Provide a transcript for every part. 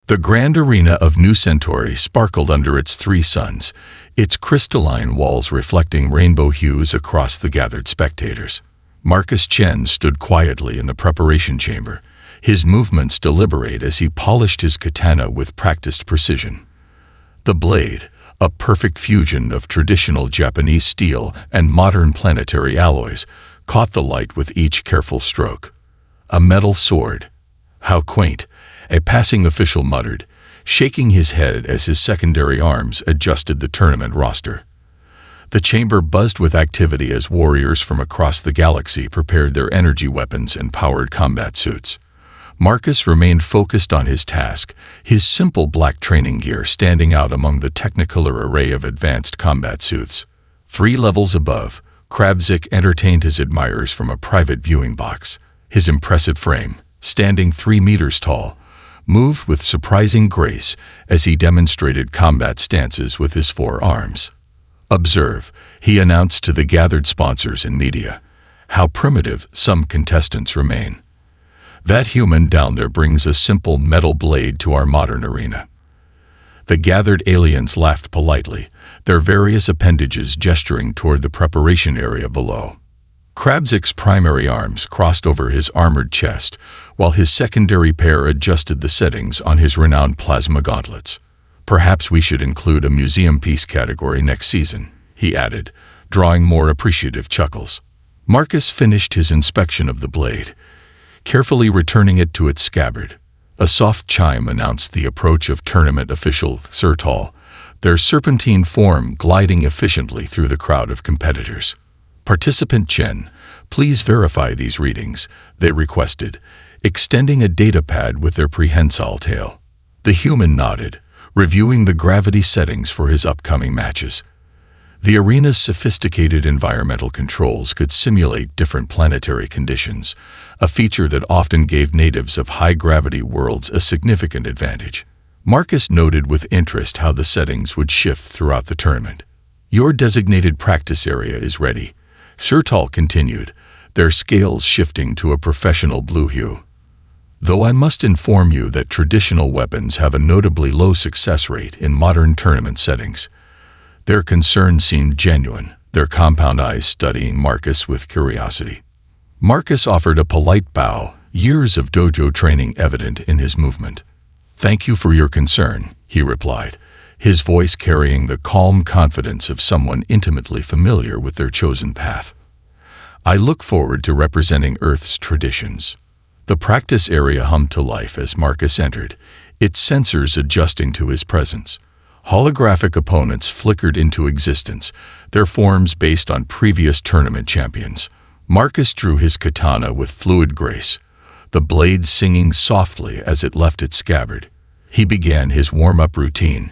The grand arena of New Centauri sparkled under its three suns, its crystalline walls reflecting rainbow hues across the gathered spectators. Marcus Chen stood quietly in the preparation chamber, his movements deliberate as he polished his katana with practiced precision. The blade, a perfect fusion of traditional Japanese steel and modern planetary alloys, caught the light with each careful stroke. A metal sword. How quaint, a passing official muttered, shaking his head as his secondary arms adjusted the tournament roster. The chamber buzzed with activity as warriors from across the galaxy prepared their energy weapons and powered combat suits. Marcus remained focused on his task, his simple black training gear standing out among the technicolor array of advanced combat suits. 3 levels above, Kravzik entertained his admirers from a private viewing box. His impressive frame, standing 3 meters tall, moved with surprising grace as he demonstrated combat stances with his 4 arms. "Observe," he announced to the gathered sponsors and media, "how primitive some contestants remain. That human down there brings a simple metal blade to our modern arena." The gathered aliens laughed politely, their various appendages gesturing toward the preparation area below. Kravzik's primary arms crossed over his armored chest, while his secondary pair adjusted the settings on his renowned plasma gauntlets. "Perhaps we should include a museum piece category next season," he added, drawing more appreciative chuckles. Marcus finished his inspection of the blade, carefully returning it to its scabbard. A soft chime announced the approach of tournament official Sertal, their serpentine form gliding efficiently through the crowd of competitors. "Participant Chen, please verify these readings," they requested, extending a datapad with their prehensile tail. The human nodded, reviewing the gravity settings for his upcoming matches. The arena's sophisticated environmental controls could simulate different planetary conditions, a feature that often gave natives of high-gravity worlds a significant advantage. Marcus noted with interest how the settings would shift throughout the tournament. "Your designated practice area is ready," Sertal continued, their scales shifting to a professional blue hue. "Though I must inform you that traditional weapons have a notably low success rate in modern tournament settings." Their concern seemed genuine, their compound eyes studying Marcus with curiosity. Marcus offered a polite bow, years of dojo training evident in his movement. "Thank you for your concern," he replied, his voice carrying the calm confidence of someone intimately familiar with their chosen path. "I look forward to representing Earth's traditions." The practice area hummed to life as Marcus entered, its sensors adjusting to his presence. Holographic opponents flickered into existence, their forms based on previous tournament champions. Marcus drew his katana with fluid grace, the blade singing softly as it left its scabbard. He began his warm-up routine,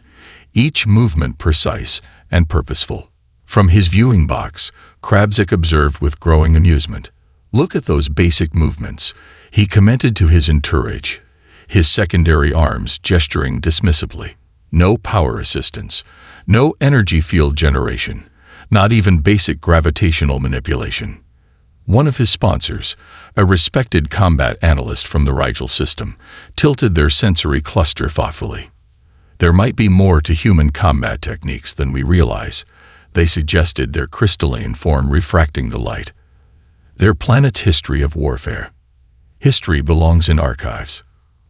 each movement precise and purposeful. From his viewing box, Kravzik observed with growing amusement. "Look at those basic movements," he commented to his entourage, his secondary arms gesturing dismissively. No power assistance, no energy field generation, not even basic gravitational manipulation. One of his sponsors, a respected combat analyst from the Rigel system, tilted their sensory cluster thoughtfully. "There might be more to human combat techniques than we realize," they suggested, their crystalline form refracting the light. "Their planet's history of warfare. History belongs in archives."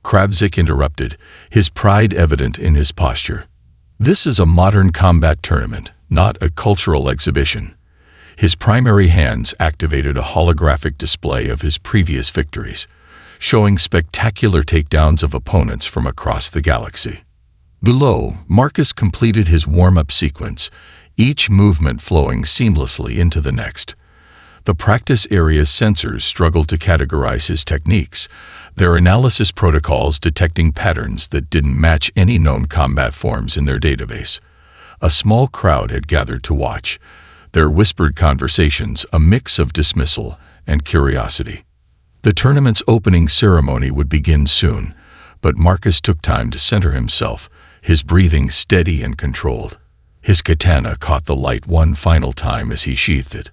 Kravzik interrupted, his pride evident in his posture. "This is a modern combat tournament, not a cultural exhibition." His primary hands activated a holographic display of his previous victories, showing spectacular takedowns of opponents from across the galaxy. Below, Marcus completed his warm-up sequence, each movement flowing seamlessly into the next. The practice area's sensors struggled to categorize his techniques, their analysis protocols detecting patterns that didn't match any known combat forms in their database. A small crowd had gathered to watch, their whispered conversations a mix of dismissal and curiosity. The tournament's opening ceremony would begin soon, but Marcus took time to center himself, his breathing steady and controlled. His katana caught the light one final time as he sheathed it,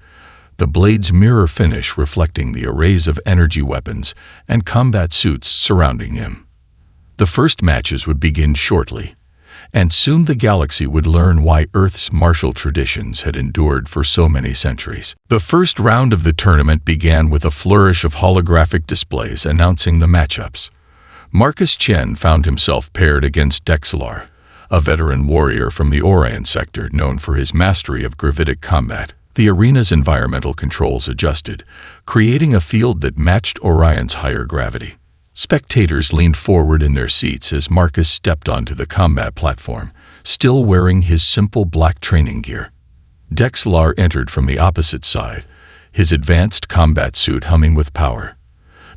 the blade's mirror finish reflecting the arrays of energy weapons and combat suits surrounding him. The first matches would begin shortly, and soon the galaxy would learn why Earth's martial traditions had endured for so many centuries. The first round of the tournament began with a flourish of holographic displays announcing the matchups. Marcus Chen found himself paired against Dexlar, a veteran warrior from the Orion sector known for his mastery of gravitic combat. The arena's environmental controls adjusted, creating a field that matched Orion's higher gravity. Spectators leaned forward in their seats as Marcus stepped onto the combat platform, still wearing his simple black training gear. Dexlar entered from the opposite side, his advanced combat suit humming with power.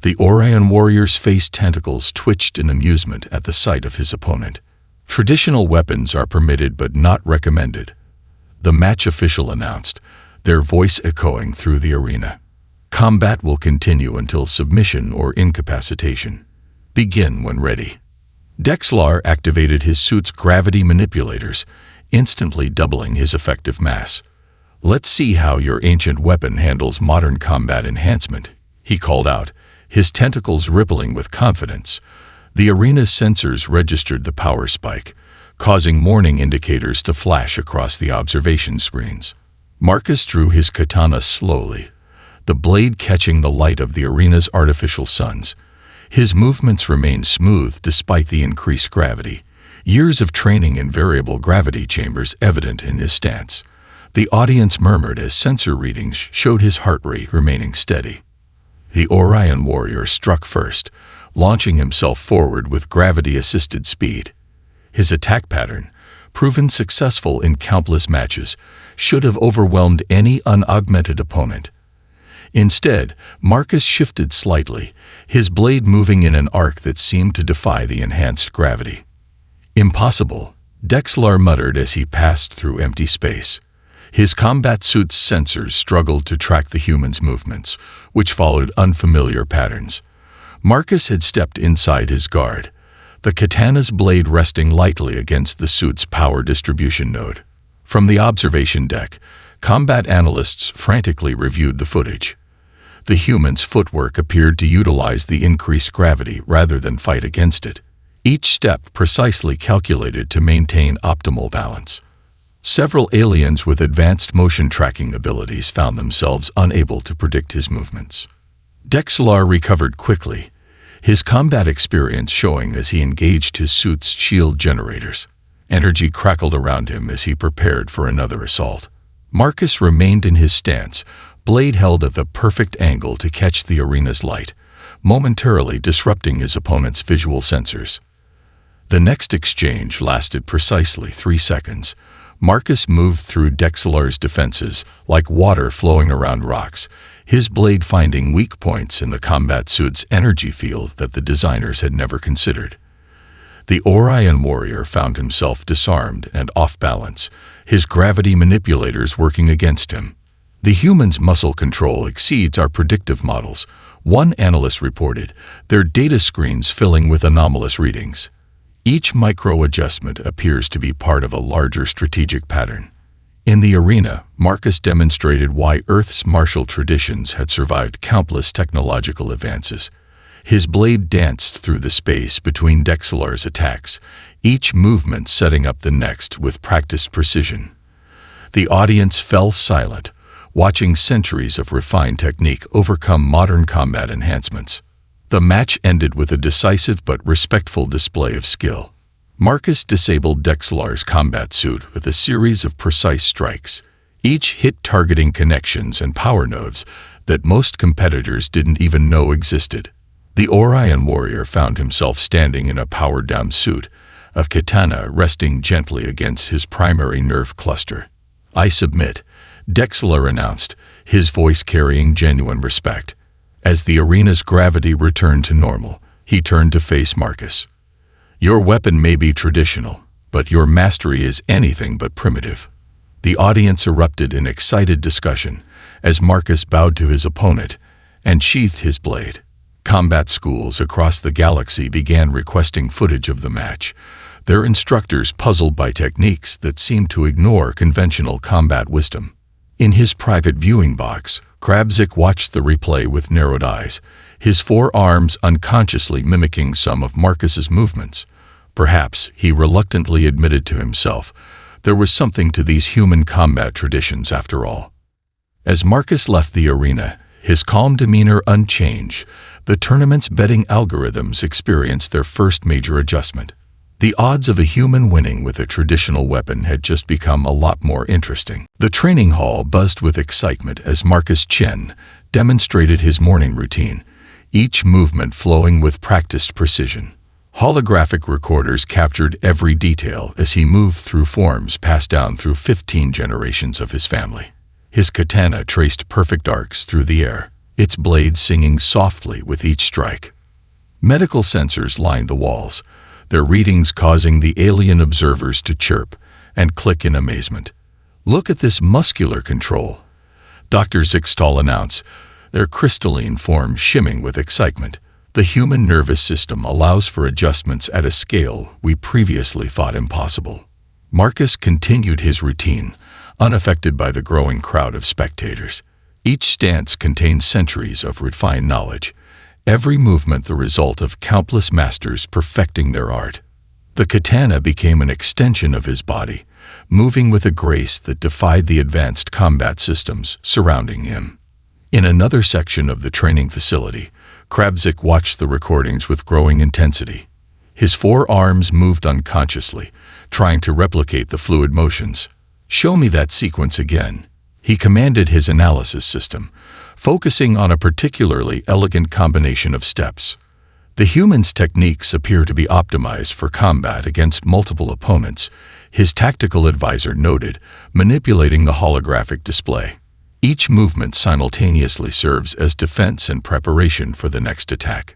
The Orion warrior's face tentacles twitched in amusement at the sight of his opponent. Traditional weapons are permitted but not recommended, the match official announced, their voice echoing through the arena. Combat will continue until submission or incapacitation. Begin when ready. Dexlar activated his suit's gravity manipulators, instantly doubling his effective mass. "Let's see how your ancient weapon handles modern combat enhancement," he called out, his tentacles rippling with confidence. The arena's sensors registered the power spike, causing warning indicators to flash across the observation screens. Marcus drew his katana slowly, the blade catching the light of the arena's artificial suns. His movements remained smooth despite the increased gravity, years of training in variable gravity chambers evident in his stance. The audience murmured as sensor readings showed his heart rate remaining steady. The Orion warrior struck first, launching himself forward with gravity-assisted speed. His attack pattern, proven successful in countless matches, should have overwhelmed any unaugmented opponent. Instead, Marcus shifted slightly, his blade moving in an arc that seemed to defy the enhanced gravity. "Impossible," Dexlar muttered as he passed through empty space. His combat suit's sensors struggled to track the human's movements, which followed unfamiliar patterns. Marcus had stepped inside his guard, the katana's blade resting lightly against the suit's power distribution node. From the observation deck, combat analysts frantically reviewed the footage. The human's footwork appeared to utilize the increased gravity rather than fight against it, each step precisely calculated to maintain optimal balance. Several aliens with advanced motion tracking abilities found themselves unable to predict his movements. Dexlar recovered quickly, his combat experience showing as he engaged his suit's shield generators. Energy crackled around him as he prepared for another assault. Marcus remained in his stance, blade held at the perfect angle to catch the arena's light, momentarily disrupting his opponent's visual sensors. The next exchange lasted precisely 3 seconds. Marcus moved through Dexlar's defenses like water flowing around rocks, his blade finding weak points in the combat suit's energy field that the designers had never considered. The Orion warrior found himself disarmed and off balance, his gravity manipulators working against him. "The human's muscle control exceeds our predictive models," one analyst reported, their data screens filling with anomalous readings. Each micro-adjustment appears to be part of a larger strategic pattern. In the arena, Marcus demonstrated why Earth's martial traditions had survived countless technological advances. His blade danced through the space between Dexlar's attacks, each movement setting up the next with practiced precision. The audience fell silent, watching centuries of refined technique overcome modern combat enhancements. The match ended with a decisive but respectful display of skill. Marcus disabled Dexlar's combat suit with a series of precise strikes, each hit targeting connections and power nodes that most competitors didn't even know existed. The Orion warrior found himself standing in a powered-down suit, a katana resting gently against his primary nerve cluster. "I submit," Dexlar announced, his voice carrying genuine respect. As the arena's gravity returned to normal, he turned to face Marcus. "Your weapon may be traditional, but your mastery is anything but primitive." The audience erupted in excited discussion as Marcus bowed to his opponent and sheathed his blade. Combat schools across the galaxy began requesting footage of the match, their instructors puzzled by techniques that seemed to ignore conventional combat wisdom. In his private viewing box, Krabzik watched the replay with narrowed eyes, his forearms unconsciously mimicking some of Marcus's movements. Perhaps, he reluctantly admitted to himself, there was something to these human combat traditions after all. As Marcus left the arena, his calm demeanor unchanged, the tournament's betting algorithms experienced their first major adjustment. The odds of a human winning with a traditional weapon had just become a lot more interesting. The training hall buzzed with excitement as Marcus Chen demonstrated his morning routine, each movement flowing with practiced precision. Holographic recorders captured every detail as he moved through forms passed down through 15 generations of his family. His katana traced perfect arcs through the air, its blade singing softly with each strike. Medical sensors lined the walls, their readings causing the alien observers to chirp and click in amazement. "Look at this muscular control," Dr. Zixtal announced, their crystalline form shimming with excitement. The human nervous system allows for adjustments at a scale we previously thought impossible. Marcus continued his routine, unaffected by the growing crowd of spectators. Each stance contained centuries of refined knowledge, every movement the result of countless masters perfecting their art. The katana became an extension of his body, moving with a grace that defied the advanced combat systems surrounding him. In another section of the training facility, Kravzik watched the recordings with growing intensity. His forearms moved unconsciously, trying to replicate the fluid motions. "Show me that sequence again," he commanded his analysis system, focusing on a particularly elegant combination of steps. The human's techniques appear to be optimized for combat against multiple opponents, his tactical advisor noted, manipulating the holographic display. Each movement simultaneously serves as defense and preparation for the next attack.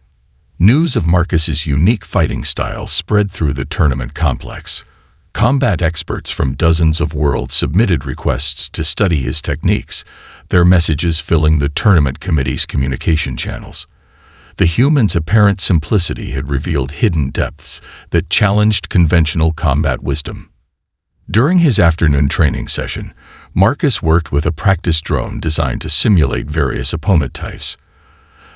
News of Marcus's unique fighting style spread through the tournament complex. Combat experts from dozens of worlds submitted requests to study his techniques, their messages filling the tournament committee's communication channels. The human's apparent simplicity had revealed hidden depths that challenged conventional combat wisdom. During his afternoon training session, Marcus worked with a practice drone designed to simulate various opponent types.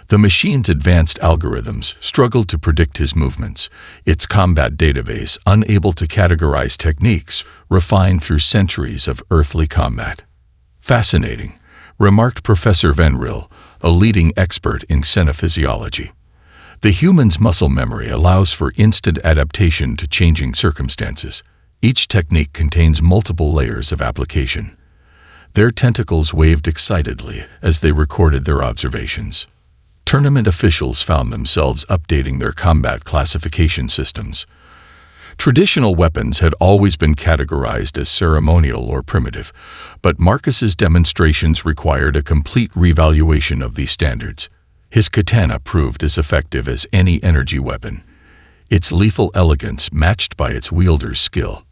The machine's advanced algorithms struggled to predict his movements, its combat database unable to categorize techniques refined through centuries of earthly combat. "Fascinating," remarked Professor Venril, a leading expert in xenophysiology. "The human's muscle memory allows for instant adaptation to changing circumstances. Each technique contains multiple layers of application." Their tentacles waved excitedly as they recorded their observations. Tournament officials found themselves updating their combat classification systems. Traditional weapons had always been categorized as ceremonial or primitive, but Marcus's demonstrations required a complete revaluation of these standards. His katana proved as effective as any energy weapon, its lethal elegance matched by its wielder's skill.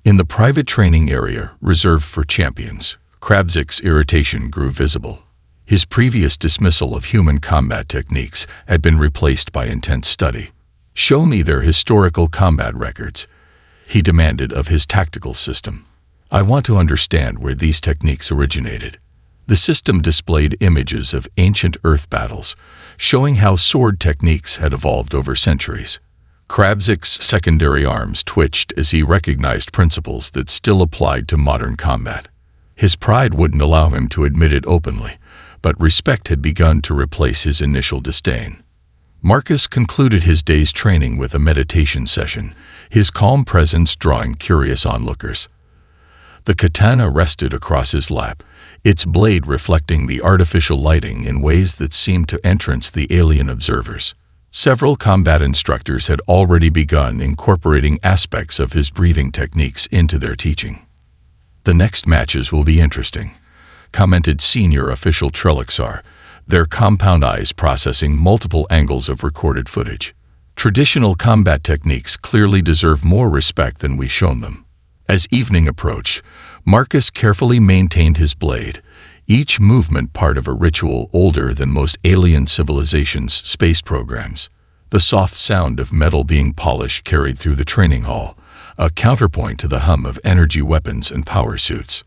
In the private training area reserved for champions, Kravzik's irritation grew visible. His previous dismissal of human combat techniques had been replaced by intense study. "Show me their historical combat records," he demanded of his tactical system. "I want to understand where these techniques originated." The system displayed images of ancient Earth battles, showing how sword techniques had evolved over centuries. Kravzik's secondary arms twitched as he recognized principles that still applied to modern combat. His pride wouldn't allow him to admit it openly, but respect had begun to replace his initial disdain. Marcus concluded his day's training with a meditation session, his calm presence drawing curious onlookers. The katana rested across his lap, its blade reflecting the artificial lighting in ways that seemed to entrance the alien observers. Several combat instructors had already begun incorporating aspects of his breathing techniques into their teaching. "The next matches will be interesting," commented senior official Trelixar, their compound eyes processing multiple angles of recorded footage. "Traditional combat techniques clearly deserve more respect than we've shown them." As evening approached, Marcus carefully maintained his blade, each movement part of a ritual older than most alien civilizations' space programs. The soft sound of metal being polished carried through the training hall, a counterpoint to the hum of energy weapons and power suits.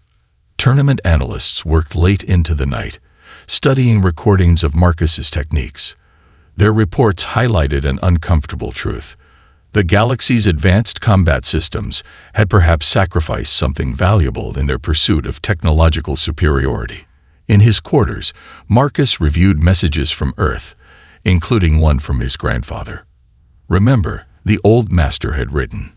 Tournament analysts worked late into the night, studying recordings of Marcus's techniques. Their reports highlighted an uncomfortable truth. The galaxy's advanced combat systems had perhaps sacrificed something valuable in their pursuit of technological superiority. In his quarters, Marcus reviewed messages from Earth, including one from his grandfather. Remember, the old master had written,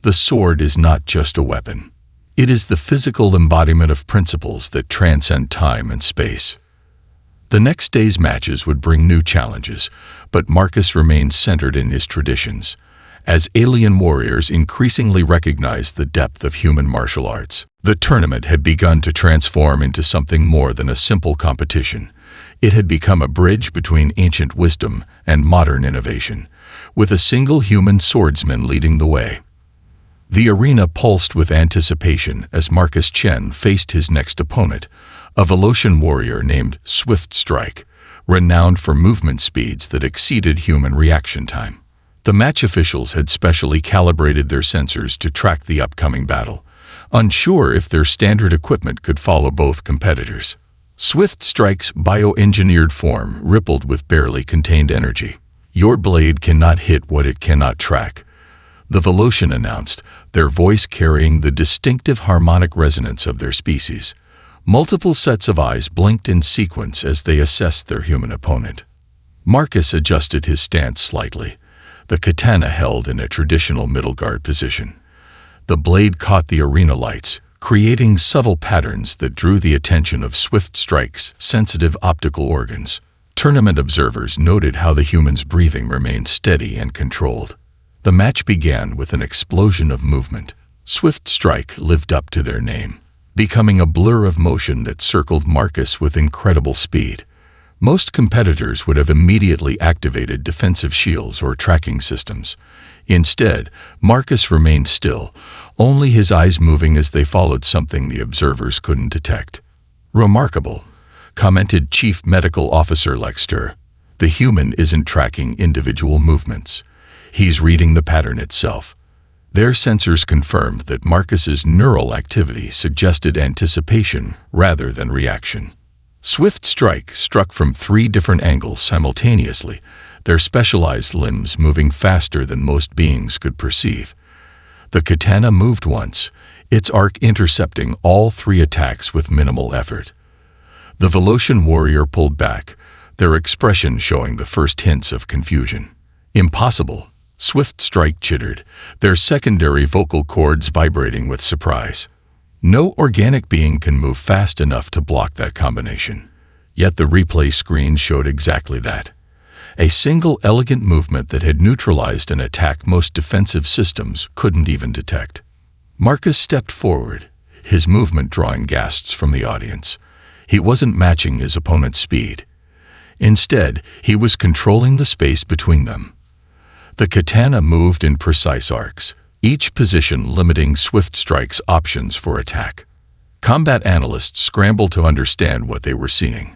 "The sword is not just a weapon. It is the physical embodiment of principles that transcend time and space." The next day's matches would bring new challenges, but Marcus remained centered in his traditions, as alien warriors increasingly recognized the depth of human martial arts. The tournament had begun to transform into something more than a simple competition. It had become a bridge between ancient wisdom and modern innovation, with a single human swordsman leading the way. The arena pulsed with anticipation as Marcus Chen faced his next opponent, a Velocian warrior named Swift Strike, renowned for movement speeds that exceeded human reaction time. The match officials had specially calibrated their sensors to track the upcoming battle, unsure if their standard equipment could follow both competitors. Swift Strike's bioengineered form rippled with barely contained energy. "Your blade cannot hit what it cannot track," the Velocian announced, their voice carrying the distinctive harmonic resonance of their species. Multiple sets of eyes blinked in sequence as they assessed their human opponent. Marcus adjusted his stance slightly, the katana held in a traditional middle guard position. The blade caught the arena lights, creating subtle patterns that drew the attention of Swift Strike's sensitive optical organs. Tournament observers noted how the human's breathing remained steady and controlled. The match began with an explosion of movement. Swift Strike lived up to their name, becoming a blur of motion that circled Marcus with incredible speed. Most competitors would have immediately activated defensive shields or tracking systems. Instead, Marcus remained still, only his eyes moving as they followed something the observers couldn't detect. "Remarkable," commented Chief Medical Officer Lexter. "The human isn't tracking individual movements. He's reading the pattern itself." Their sensors confirmed that Marcus's neural activity suggested anticipation rather than reaction. Swift Strike struck from 3 different angles simultaneously, their specialized limbs moving faster than most beings could perceive. The katana moved once, its arc intercepting all 3 attacks with minimal effort. The Velocian warrior pulled back, their expression showing the first hints of confusion. "Impossible," Swift Strike chittered, their secondary vocal cords vibrating with surprise. No organic being can move fast enough to block that combination. Yet the replay screen showed exactly that. A single elegant movement that had neutralized an attack most defensive systems couldn't even detect. Marcus stepped forward, his movement drawing gasps from the audience. He wasn't matching his opponent's speed. Instead, he was controlling the space between them. The katana moved in precise arcs, each position limiting Swift Strike's options for attack. Combat analysts scrambled to understand what they were seeing.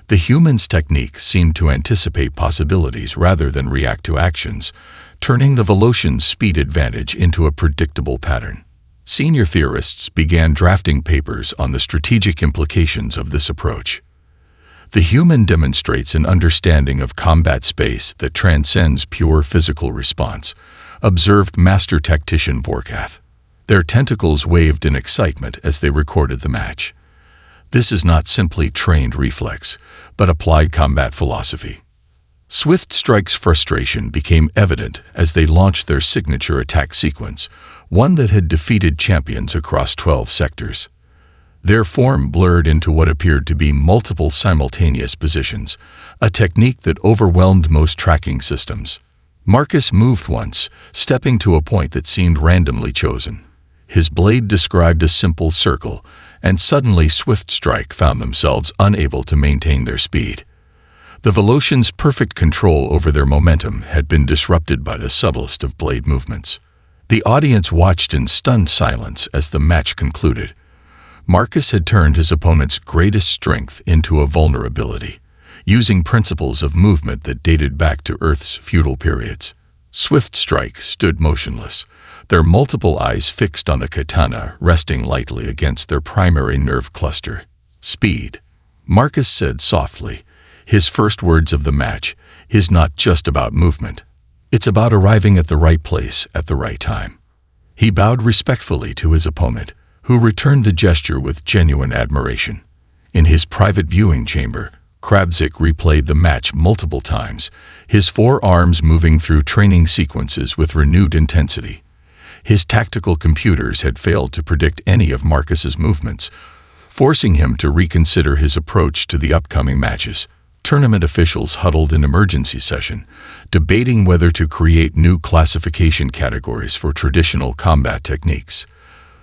The human's technique seemed to anticipate possibilities rather than react to actions, turning the Velocian's speed advantage into a predictable pattern. Senior theorists began drafting papers on the strategic implications of this approach. The human demonstrates an understanding of combat space that transcends pure physical response, observed Master Tactician Vorkath. Their tentacles waved in excitement as they recorded the match. This is not simply trained reflex, but applied combat philosophy. Swift Strike's frustration became evident as they launched their signature attack sequence, one that had defeated champions across 12 sectors. Their form blurred into what appeared to be multiple simultaneous positions, a technique that overwhelmed most tracking systems. Marcus moved once, stepping to a point that seemed randomly chosen. His blade described a simple circle, and suddenly Swift Strike found themselves unable to maintain their speed. The Velocians' perfect control over their momentum had been disrupted by the subtlest of blade movements. The audience watched in stunned silence as the match concluded. Marcus had turned his opponent's greatest strength into a vulnerability, using principles of movement that dated back to Earth's feudal periods. Swift Strike stood motionless, their multiple eyes fixed on the katana resting lightly against their primary nerve cluster. "Speed," Marcus said softly, his first words of the match, is not just about movement. It's about arriving at the right place at the right time. He bowed respectfully to his opponent, who returned the gesture with genuine admiration. In his private viewing chamber, Kravzik replayed the match multiple times, his forearms moving through training sequences with renewed intensity. His tactical computers had failed to predict any of Marcus's movements, forcing him to reconsider his approach to the upcoming matches. Tournament officials huddled in emergency session, debating whether to create new classification categories for traditional combat techniques.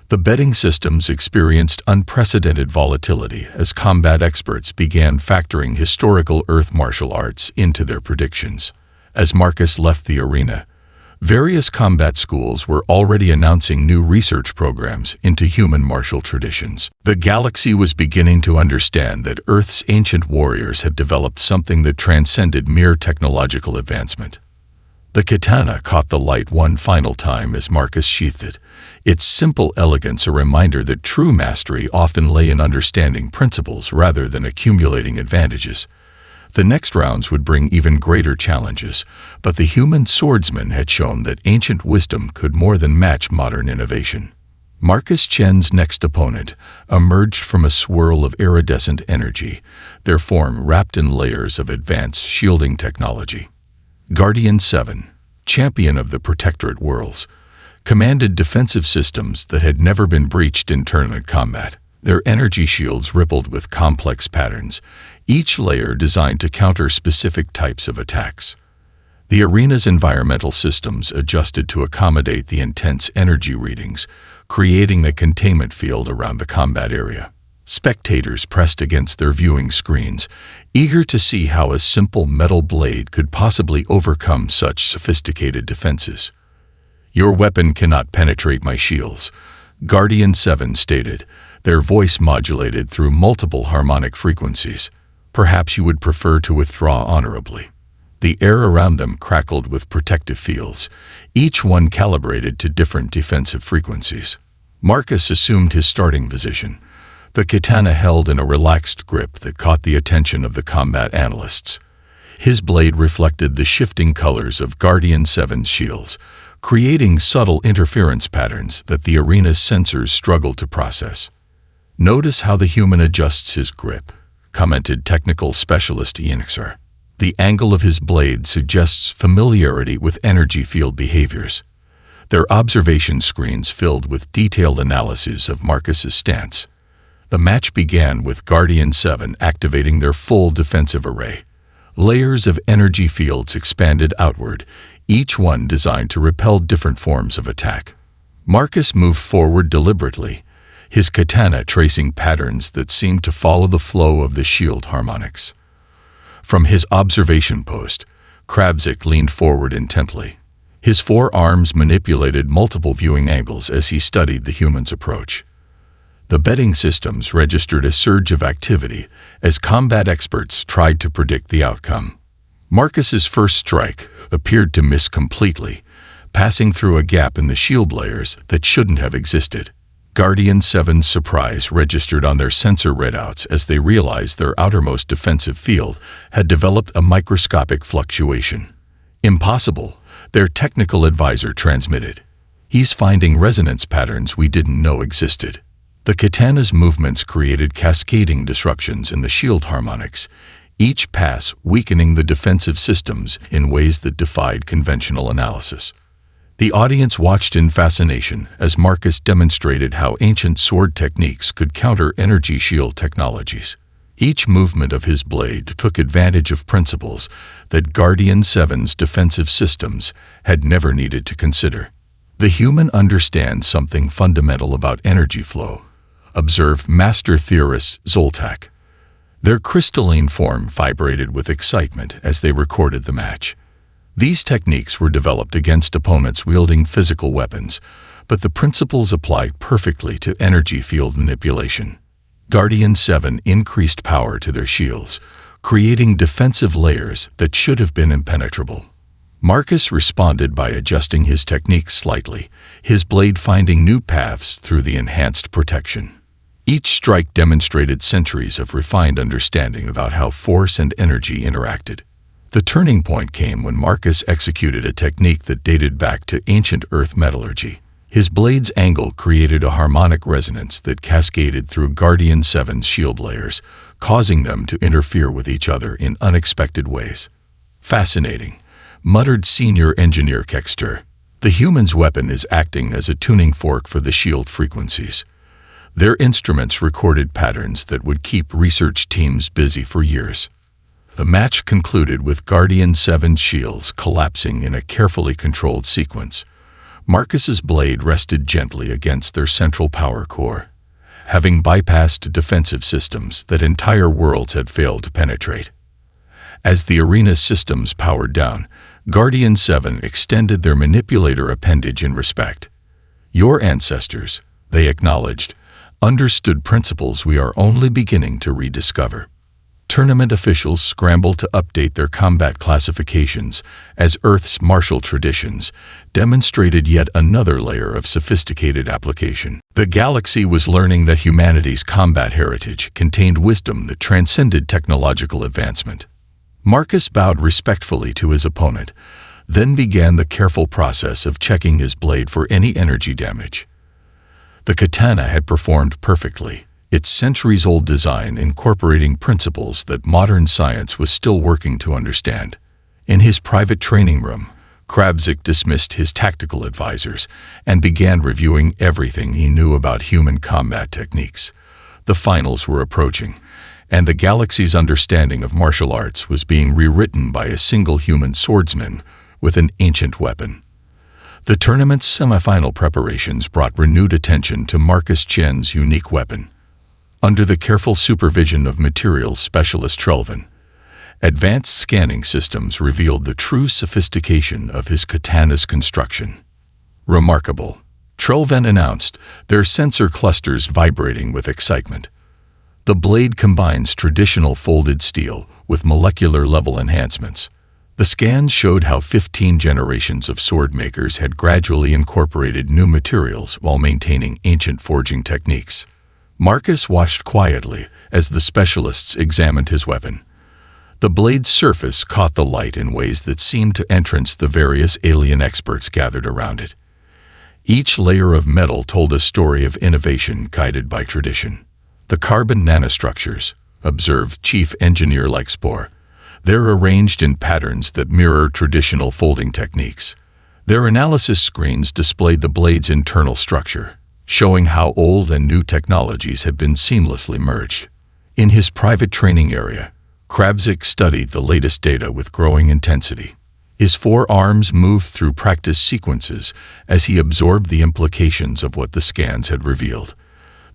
The betting systems experienced unprecedented volatility as combat experts began factoring historical Earth martial arts into their predictions. As Marcus left the arena, various combat schools were already announcing new research programs into human martial traditions. The galaxy was beginning to understand that Earth's ancient warriors had developed something that transcended mere technological advancement. The katana caught the light one final time as Marcus sheathed it, its simple elegance a reminder that true mastery often lay in understanding principles rather than accumulating advantages. The next rounds would bring even greater challenges, but the human swordsman had shown that ancient wisdom could more than match modern innovation. Marcus Chen's next opponent emerged from a swirl of iridescent energy, their form wrapped in layers of advanced shielding technology. Guardian 7, champion of the Protectorate worlds, commanded defensive systems that had never been breached in tournament combat. Their energy shields rippled with complex patterns, each layer designed to counter specific types of attacks. The arena's environmental systems adjusted to accommodate the intense energy readings, creating a containment field around the combat area. Spectators pressed against their viewing screens, eager to see how a simple metal blade could possibly overcome such sophisticated defenses. "Your weapon cannot penetrate my shields," Guardian 7 stated, their voice modulated through multiple harmonic frequencies. "Perhaps you would prefer to withdraw honorably." The air around them crackled with protective fields, each one calibrated to different defensive frequencies. Marcus assumed his starting position, the katana held in a relaxed grip that caught the attention of the combat analysts. His blade reflected the shifting colors of Guardian 7's shields, creating subtle interference patterns that the arena's sensors struggled to process. "Notice how the human adjusts his grip," commented technical specialist Yenixar. "The angle of his blade suggests familiarity with energy field behaviors." Their observation screens filled with detailed analyses of Marcus's stance. The match began with Guardian 7 activating their full defensive array. Layers of energy fields expanded outward, each one designed to repel different forms of attack. Marcus moved forward deliberately, his katana tracing patterns that seemed to follow the flow of the shield harmonics. From his observation post, Kravzik leaned forward intently. His forearms manipulated multiple viewing angles as he studied the human's approach. The betting systems registered a surge of activity as combat experts tried to predict the outcome. Marcus's first strike appeared to miss completely, passing through a gap in the shield layers that shouldn't have existed. Guardian 7's surprise registered on their sensor readouts as they realized their outermost defensive field had developed a microscopic fluctuation. "Impossible," their technical advisor transmitted. "He's finding resonance patterns we didn't know existed." The katana's movements created cascading disruptions in the shield harmonics, each pass weakening the defensive systems in ways that defied conventional analysis. The audience watched in fascination as Marcus demonstrated how ancient sword techniques could counter energy shield technologies. Each movement of his blade took advantage of principles that Guardian 7's defensive systems had never needed to consider. "The human understands something fundamental about energy flow," observed master theorist Zoltak. Their crystalline form vibrated with excitement as they recorded the match. These techniques were developed against opponents wielding physical weapons, but the principles applied perfectly to energy field manipulation. Guardian 7 increased power to their shields, creating defensive layers that should have been impenetrable. Marcus responded by adjusting his techniques slightly, his blade finding new paths through the enhanced protection. Each strike demonstrated centuries of refined understanding about how force and energy interacted. The turning point came when Marcus executed a technique that dated back to ancient Earth metallurgy. His blade's angle created a harmonic resonance that cascaded through Guardian 7's shield layers, causing them to interfere with each other in unexpected ways. "Fascinating," muttered Senior Engineer Kexter. "The human's weapon is acting as a tuning fork for the shield frequencies. Their instruments recorded patterns that would keep research teams busy for years." The match concluded with Guardian 7 shields collapsing in a carefully controlled sequence. Marcus's blade rested gently against their central power core, having bypassed defensive systems that entire worlds had failed to penetrate. As the arena's systems powered down, Guardian 7 extended their manipulator appendage in respect. "Your ancestors," they acknowledged, "understood principles we are only beginning to rediscover." Tournament officials scrambled to update their combat classifications as Earth's martial traditions demonstrated yet another layer of sophisticated application. The galaxy was learning that humanity's combat heritage contained wisdom that transcended technological advancement. Marcus bowed respectfully to his opponent, then began the careful process of checking his blade for any energy damage. The katana had performed perfectly, its centuries-old design incorporating principles that modern science was still working to understand. In his private training room, Kravzik dismissed his tactical advisors and began reviewing everything he knew about human combat techniques. The finals were approaching, and the galaxy's understanding of martial arts was being rewritten by a single human swordsman with an ancient weapon. The tournament's semifinal preparations brought renewed attention to Marcus Chen's unique weapon. Under the careful supervision of materials specialist Trelvin, advanced scanning systems revealed the true sophistication of his katana's construction. "Remarkable," Trelvin announced, their sensor clusters vibrating with excitement. The blade combines traditional folded steel with molecular-level enhancements. The scans showed how 15 generations of sword makers had gradually incorporated new materials while maintaining ancient forging techniques. Marcus watched quietly as the specialists examined his weapon. The blade's surface caught the light in ways that seemed to entrance the various alien experts gathered around it. Each layer of metal told a story of innovation guided by tradition. "The carbon nanostructures," observed Chief Engineer Lexpor. "They're arranged in patterns that mirror traditional folding techniques." Their analysis screens displayed the blade's internal structure, showing how old and new technologies had been seamlessly merged. In his private training area, Kravzik studied the latest data with growing intensity. His forearms moved through practice sequences as he absorbed the implications of what the scans had revealed.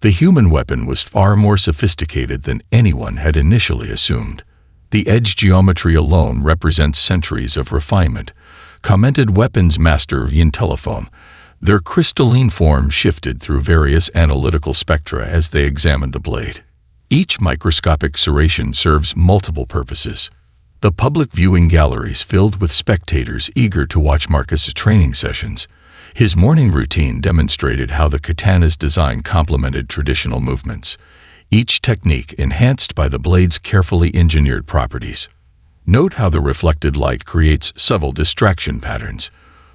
The human weapon was far more sophisticated than anyone had initially assumed. "The edge geometry alone represents centuries of refinement," commented weapons master Yin Telephone. Their crystalline form shifted through various analytical spectra as they examined the blade. Each microscopic serration serves multiple purposes. The public viewing galleries filled with spectators eager to watch Marcus's training sessions. His morning routine demonstrated how the katana's design complemented traditional movements, each technique enhanced by the blade's carefully engineered properties. "Note how the reflected light creates subtle distraction patterns,"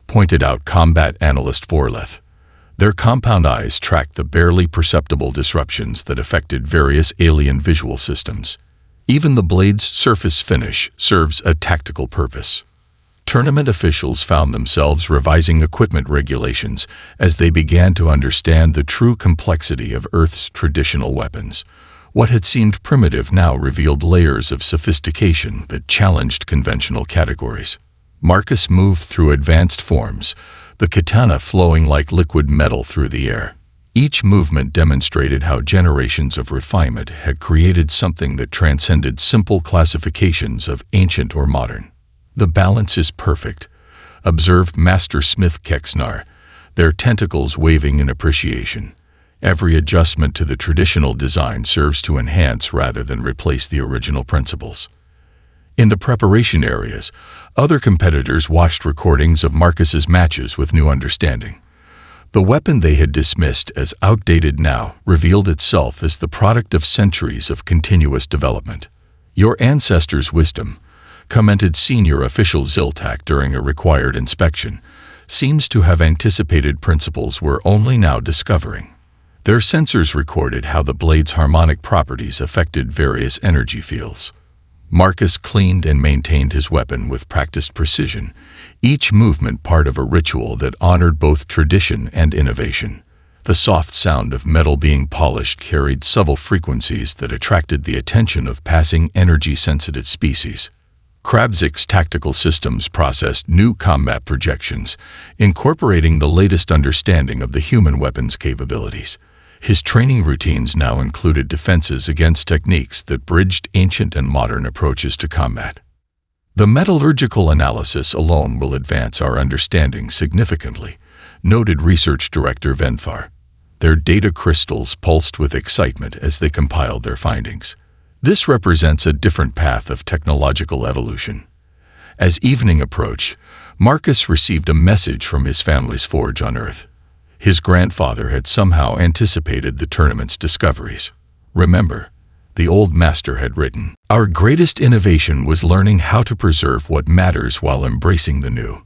pointed out combat analyst Forleth. Their compound eyes tracked the barely perceptible disruptions that affected various alien visual systems. Even the blade's surface finish serves a tactical purpose. Tournament officials found themselves revising equipment regulations as they began to understand the true complexity of Earth's traditional weapons. What had seemed primitive now revealed layers of sophistication that challenged conventional categories. Marcus moved through advanced forms, the katana flowing like liquid metal through the air. Each movement demonstrated how generations of refinement had created something that transcended simple classifications of ancient or modern. "The balance is perfect," observed Master Smith Kexnar, their tentacles waving in appreciation. Every adjustment to the traditional design serves to enhance rather than replace the original principles. In the preparation areas, other competitors watched recordings of Marcus's matches with new understanding. The weapon they had dismissed as outdated now revealed itself as the product of centuries of continuous development. "Your ancestors' wisdom," commented senior official Ziltak during a required inspection, seems to have anticipated principles we're only now discovering. Their sensors recorded how the blade's harmonic properties affected various energy fields. Marcus cleaned and maintained his weapon with practiced precision, each movement part of a ritual that honored both tradition and innovation. The soft sound of metal being polished carried subtle frequencies that attracted the attention of passing energy-sensitive species. Kravzik's tactical systems processed new combat projections, incorporating the latest understanding of the human weapon's capabilities. His training routines now included defenses against techniques that bridged ancient and modern approaches to combat. The metallurgical analysis alone will advance our understanding significantly, noted Research Director Venthar. Their data crystals pulsed with excitement as they compiled their findings. This represents a different path of technological evolution. As evening approached, Marcus received a message from his family's forge on Earth. His grandfather had somehow anticipated the tournament's discoveries. Remember, the old master had written, "Our greatest innovation was learning how to preserve what matters while embracing the new."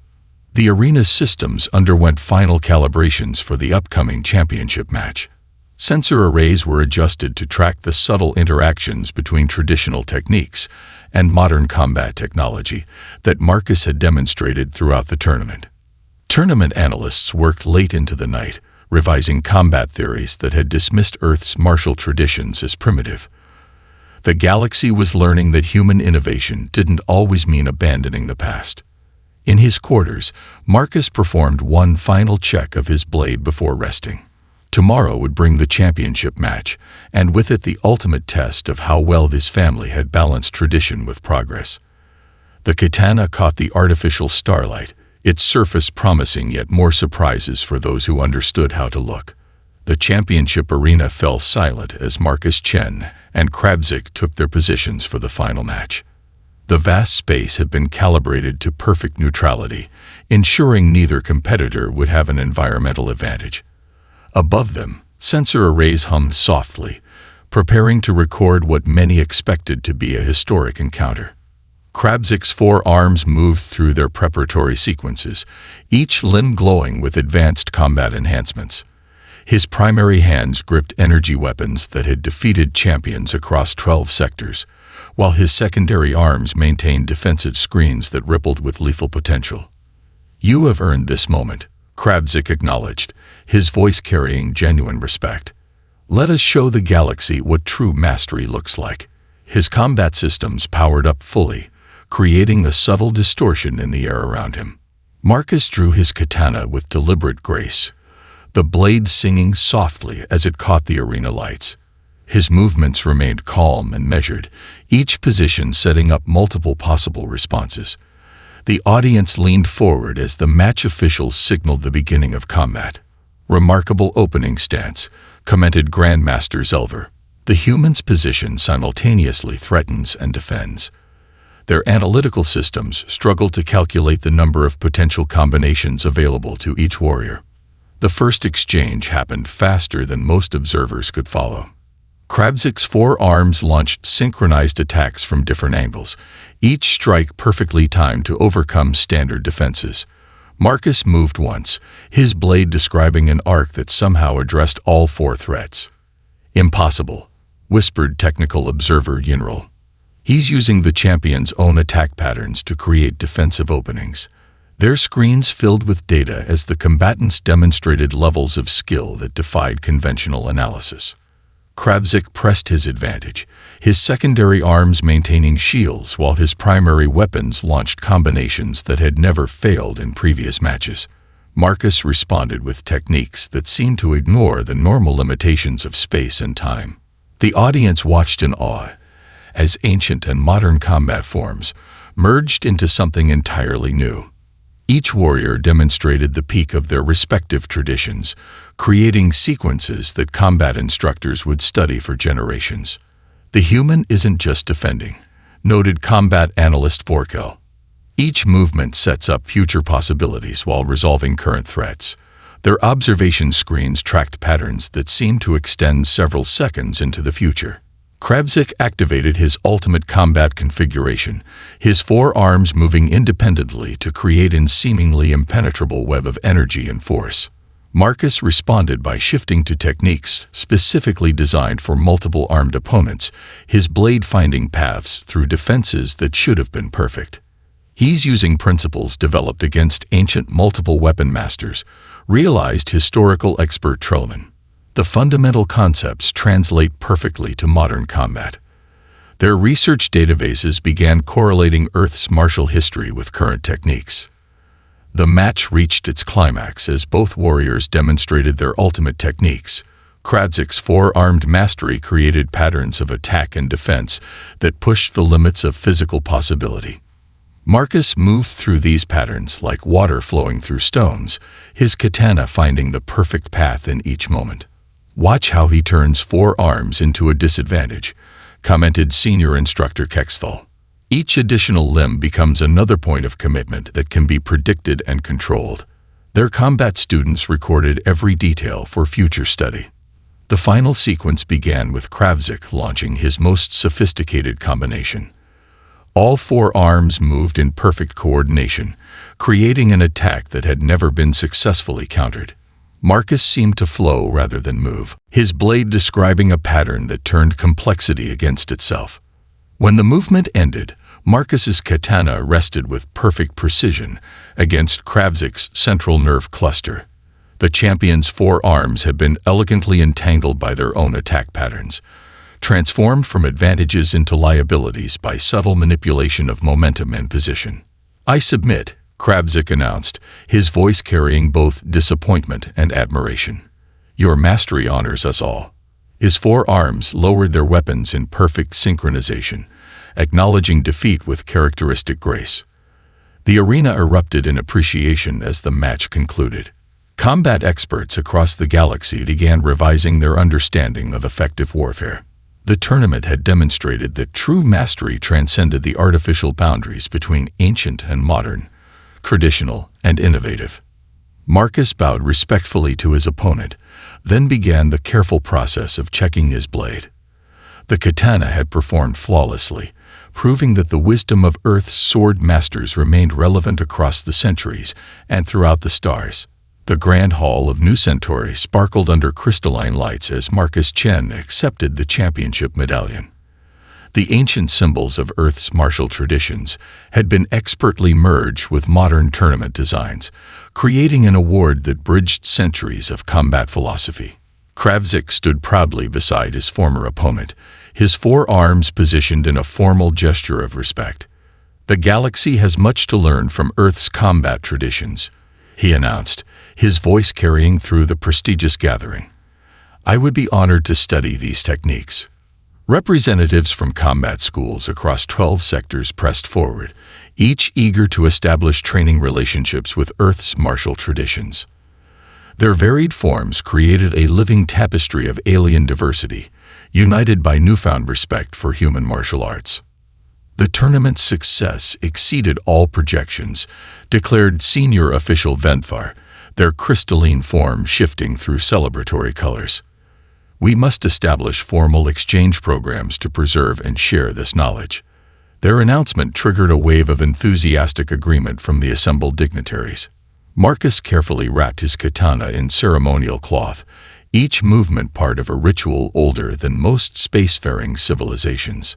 The arena's systems underwent final calibrations for the upcoming championship match. Sensor arrays were adjusted to track the subtle interactions between traditional techniques and modern combat technology that Marcus had demonstrated throughout the tournament. Tournament analysts worked late into the night, revising combat theories that had dismissed Earth's martial traditions as primitive. The galaxy was learning that human innovation didn't always mean abandoning the past. In his quarters, Marcus performed one final check of his blade before resting. Tomorrow would bring the championship match, and with it the ultimate test of how well his family had balanced tradition with progress. The katana caught the artificial starlight, its surface promising yet more surprises for those who understood how to look. The championship arena fell silent as Marcus Chen and Kravzik took their positions for the final match. The vast space had been calibrated to perfect neutrality, ensuring neither competitor would have an environmental advantage. Above them, sensor arrays hummed softly, preparing to record what many expected to be a historic encounter. Kravzik's 4 arms moved through their preparatory sequences, each limb glowing with advanced combat enhancements. His primary hands gripped energy weapons that had defeated champions across 12 sectors, while his secondary arms maintained defensive screens that rippled with lethal potential. "You have earned this moment," Kravzik acknowledged, his voice carrying genuine respect. "Let us show the galaxy what true mastery looks like." His combat systems powered up fully, creating a subtle distortion in the air around him. Marcus drew his katana with deliberate grace, the blade singing softly as it caught the arena lights. His movements remained calm and measured, each position setting up multiple possible responses. The audience leaned forward as the match officials signaled the beginning of combat. "Remarkable opening stance," commented Grandmaster Zelver. "The human's position simultaneously threatens and defends." Their analytical systems struggled to calculate the number of potential combinations available to each warrior. The first exchange happened faster than most observers could follow. Kravzik's 4 arms launched synchronized attacks from different angles, each strike perfectly timed to overcome standard defenses. Marcus moved once, his blade describing an arc that somehow addressed all 4 threats. "Impossible," whispered technical observer Yinrol. "He's using the champion's own attack patterns to create defensive openings." Their screens filled with data as the combatants demonstrated levels of skill that defied conventional analysis. Kravzik pressed his advantage, his secondary arms maintaining shields while his primary weapons launched combinations that had never failed in previous matches. Marcus responded with techniques that seemed to ignore the normal limitations of space and time. The audience watched in awe as ancient and modern combat forms merged into something entirely new. Each warrior demonstrated the peak of their respective traditions, creating sequences that combat instructors would study for generations. "The human isn't just defending," noted combat analyst Forkel. "Each movement sets up future possibilities while resolving current threats." Their observation screens tracked patterns that seemed to extend several seconds into the future. Kravzik activated his ultimate combat configuration, his four arms moving independently to create a seemingly impenetrable web of energy and force. Marcus responded by shifting to techniques specifically designed for multiple armed opponents, his blade finding paths through defenses that should have been perfect. He's using principles developed against ancient multiple weapon masters, realized historical expert Trollman. The fundamental concepts translate perfectly to modern combat. Their research databases began correlating Earth's martial history with current techniques. The match reached its climax as both warriors demonstrated their ultimate techniques. Kravzik's four-armed mastery created patterns of attack and defense that pushed the limits of physical possibility. Marcus moved through these patterns like water flowing through stones, his katana finding the perfect path in each moment. "Watch how he turns four arms into a disadvantage," commented senior instructor Kexthal. Each additional limb becomes another point of commitment that can be predicted and controlled. Their combat students recorded every detail for future study. The final sequence began with Kravzik launching his most sophisticated combination. All four arms moved in perfect coordination, creating an attack that had never been successfully countered. Marcus seemed to flow rather than move, his blade describing a pattern that turned complexity against itself. When the movement ended, Marcus's katana rested with perfect precision against Kravzik's central nerve cluster. The champion's four arms had been elegantly entangled by their own attack patterns, transformed from advantages into liabilities by subtle manipulation of momentum and position. "I submit," Kravzik announced, his voice carrying both disappointment and admiration. "Your mastery honors us all." His four arms lowered their weapons in perfect synchronization, acknowledging defeat with characteristic grace. The arena erupted in appreciation as the match concluded. Combat experts across the galaxy began revising their understanding of effective warfare. The tournament had demonstrated that true mastery transcended the artificial boundaries between ancient and modern, traditional and innovative. Marcus bowed respectfully to his opponent, then began the careful process of checking his blade. The katana had performed flawlessly, proving that the wisdom of Earth's sword masters remained relevant across the centuries and throughout the stars. The Grand Hall of New Centauri sparkled under crystalline lights as Marcus Chen accepted the championship medallion. The ancient symbols of Earth's martial traditions had been expertly merged with modern tournament designs, creating an award that bridged centuries of combat philosophy. Kravzik stood proudly beside his former opponent, his four arms positioned in a formal gesture of respect. "The galaxy has much to learn from Earth's combat traditions," he announced, his voice carrying through the prestigious gathering. "I would be honored to study these techniques." Representatives from combat schools across 12 sectors pressed forward, each eager to establish training relationships with Earth's martial traditions. Their varied forms created a living tapestry of alien diversity, united by newfound respect for human martial arts. "The tournament's success exceeded all projections," declared senior official Ventvar, their crystalline form shifting through celebratory colors. "We must establish formal exchange programs to preserve and share this knowledge." Their announcement triggered a wave of enthusiastic agreement from the assembled dignitaries. Marcus carefully wrapped his katana in ceremonial cloth, each movement part of a ritual older than most spacefaring civilizations.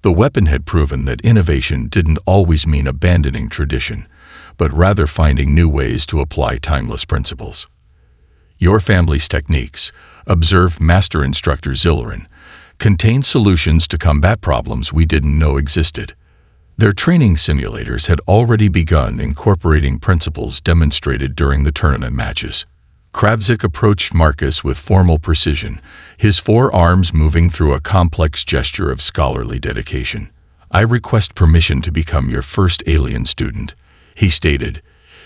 The weapon had proven that innovation didn't always mean abandoning tradition, but rather finding new ways to apply timeless principles. "Your family's techniques," observed Master Instructor Zillerin, "contain solutions to combat problems we didn't know existed." Their training simulators had already begun incorporating principles demonstrated during the tournament matches. Kravzik approached Marcus with formal precision, his four arms moving through a complex gesture of scholarly dedication. "I request permission to become your first alien student," he stated,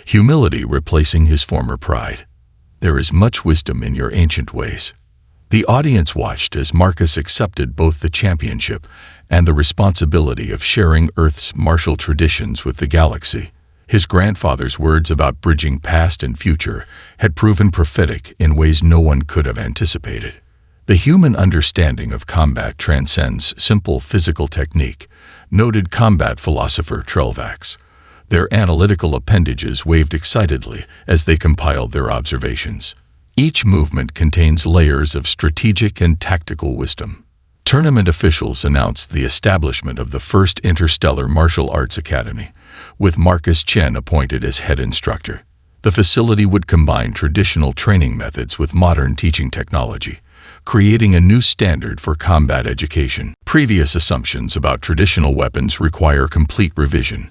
humility replacing his former pride. "There is much wisdom in your ancient ways." The audience watched as Marcus accepted both the championship and the responsibility of sharing Earth's martial traditions with the galaxy. His grandfather's words about bridging past and future had proven prophetic in ways no one could have anticipated. The human understanding of combat transcends simple physical technique, noted combat philosopher Trelvax. Their analytical appendages waved excitedly as they compiled their observations. Each movement contains layers of strategic and tactical wisdom. Tournament officials announced the establishment of the first Interstellar Martial Arts Academy, with Marcus Chen appointed as head instructor. The facility would combine traditional training methods with modern teaching technology, creating a new standard for combat education. Previous assumptions about traditional weapons require complete revision,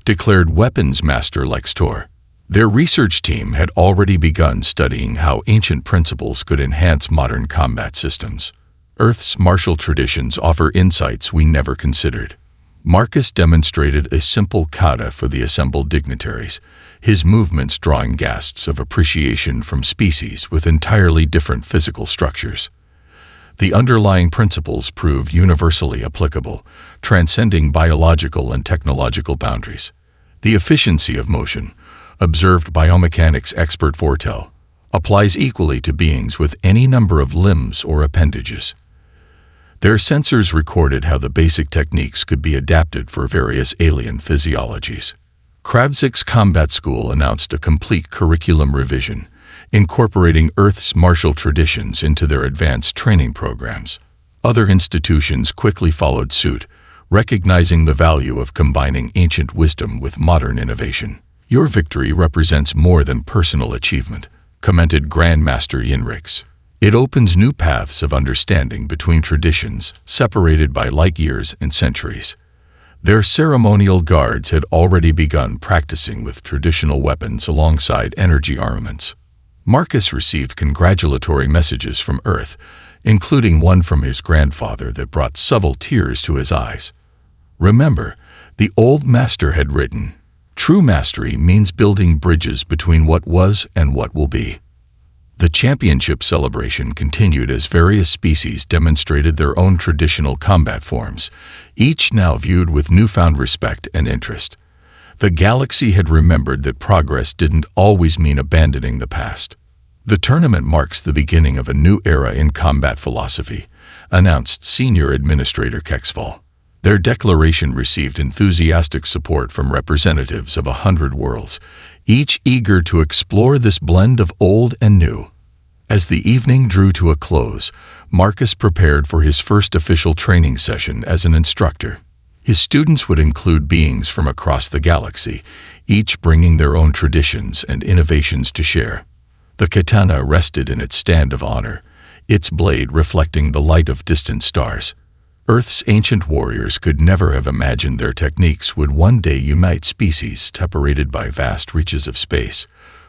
declared weapons master Lextor. Their research team had already begun studying how ancient principles could enhance modern combat systems. Earth's martial traditions offer insights we never considered. Marcus demonstrated a simple kata for the assembled dignitaries, his movements drawing gasps of appreciation from species with entirely different physical structures. The underlying principles proved universally applicable, transcending biological and technological boundaries. The efficiency of motion, observed biomechanics expert Fortel, applies equally to beings with any number of limbs or appendages. Their sensors recorded how the basic techniques could be adapted for various alien physiologies. Kravzik's combat school announced a complete curriculum revision, incorporating Earth's martial traditions into their advanced training programs. Other institutions quickly followed suit, recognizing the value of combining ancient wisdom with modern innovation. Your victory represents more than personal achievement, commented Grandmaster Yinrix. It opens new paths of understanding between traditions, separated by light years and centuries. Their ceremonial guards had already begun practicing with traditional weapons alongside energy armaments. Marcus received congratulatory messages from Earth, including one from his grandfather that brought subtle tears to his eyes. Remember, the old master had written, "True mastery means building bridges between what was and what will be." The championship celebration continued as various species demonstrated their own traditional combat forms, each now viewed with newfound respect and interest. The galaxy had remembered that progress didn't always mean abandoning the past. The tournament marks the beginning of a new era in combat philosophy, announced Senior Administrator Kexval. Their declaration received enthusiastic support from representatives of 100 worlds, each eager to explore this blend of old and new. As the evening drew to a close, Marcus prepared for his first official training session as an instructor. His students would include beings from across the galaxy, each bringing their own traditions and innovations to share. The katana rested in its stand of honor, its blade reflecting the light of distant stars. Earth's ancient warriors could never have imagined their techniques would one day unite species separated by vast reaches of space,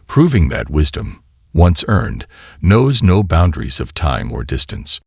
proving that wisdom, once earned, knows no boundaries of time or distance.